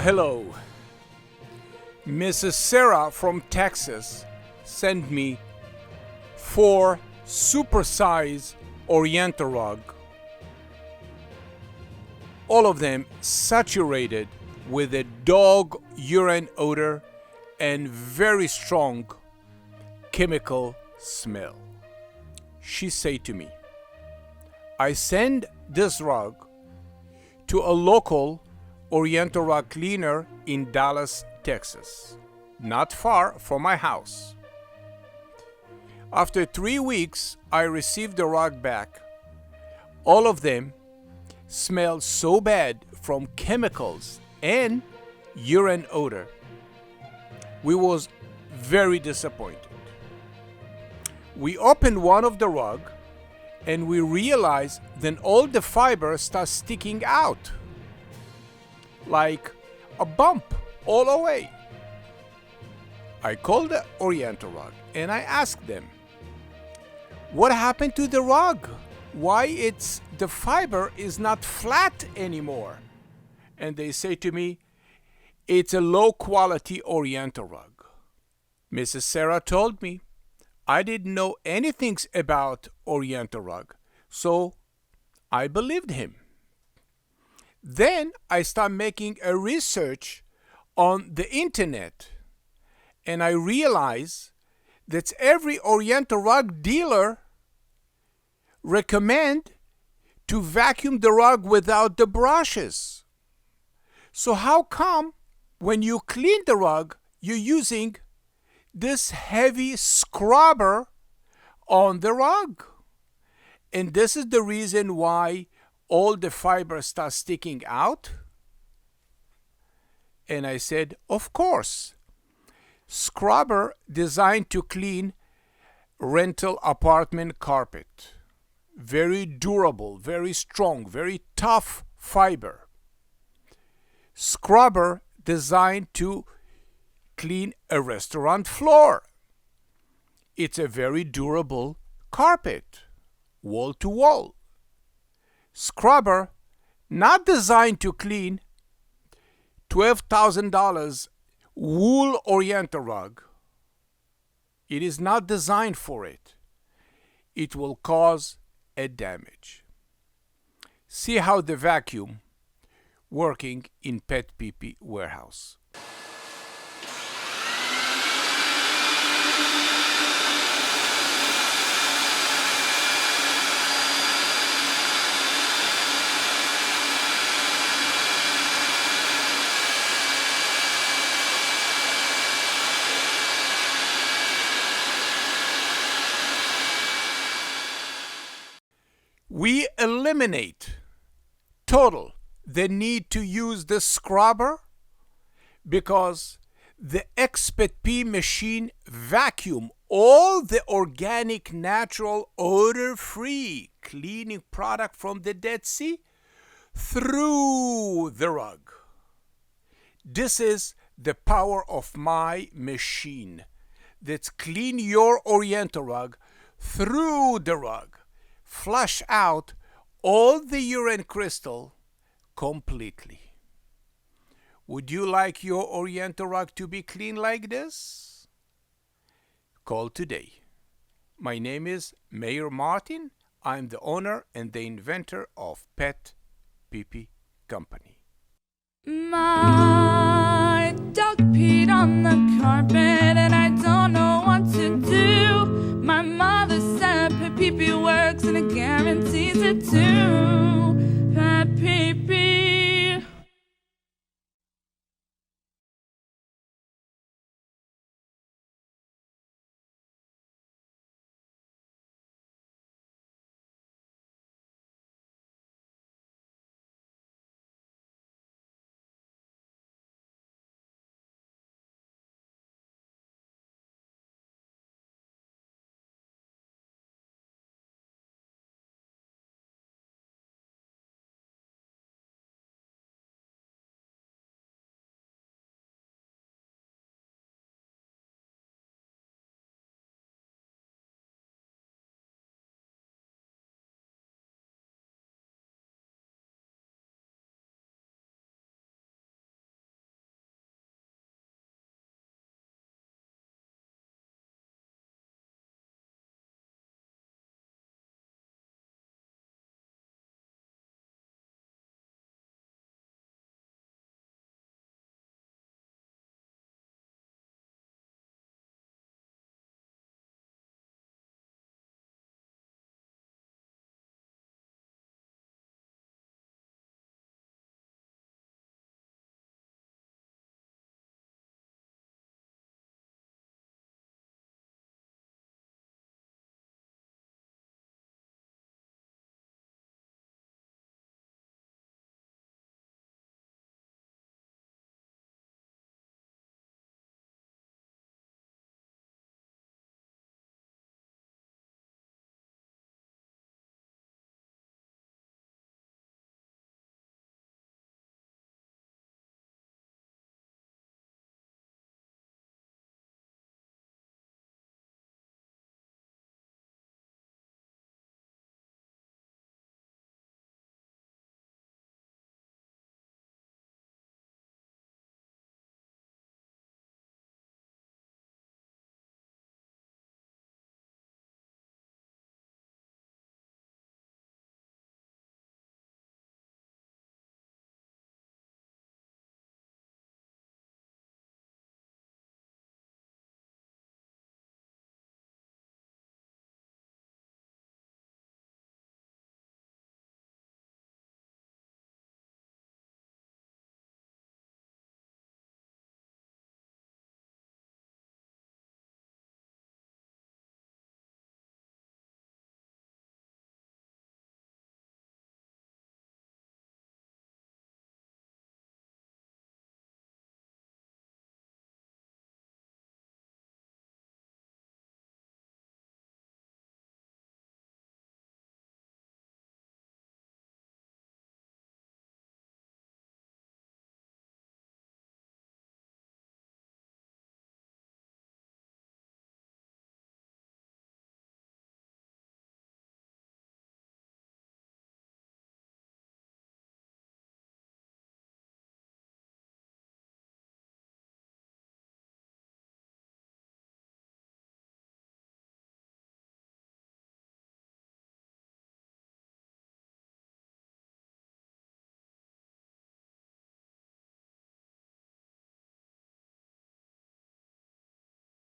Hello. Mrs. Sarah from Texas sent me 4 supersize Oriental rug. All of them saturated with a dog urine odor and very strong chemical smell. She said to me, I send this rug to a local Oriental rug cleaner in Dallas, Texas, not far from my house. After 3 weeks, I received the rug back. All of them smelled so bad from chemicals and urine odor. We was very disappointed. We opened one of the rug and we realized then all the fibers start sticking out like a bump all the way. I called the Oriental rug and I asked them, what happened to the rug? Why the fiber is not flat anymore? And they say to me, it's a low quality Oriental rug. Mrs. Sarah told me I didn't know anything about Oriental rug, so I believed him. Then I started making a research on the internet, and I realized that every Oriental rug dealer recommend to vacuum the rug without the brushes. So how come when you clean the rug, you're using this heavy scrubber on the rug? And this is the reason why all the fibers start sticking out? And I said, of course. Scrubber designed to clean rental apartment carpet. Very durable, very strong, very tough fiber. Scrubber designed to clean a restaurant floor. It's a very durable carpet, wall to wall. Scrubber not designed to clean $12,000 wool Oriental rug. It is not designed for it. It will cause a damage. See how the vacuum working in PetPeePee warehouse. We eliminate total the need to use the scrubber because the XpetPee machine vacuum all the organic, natural, odor-free cleaning product from the Dead Sea through the rug. This is the power of my machine that's clean your Oriental rug through the rug. Flush out all the urine crystal completely. Would you like your Oriental rug to be clean like this? Call today. My name is Meir Martin. I'm the owner and the inventor of PetPeePee Company.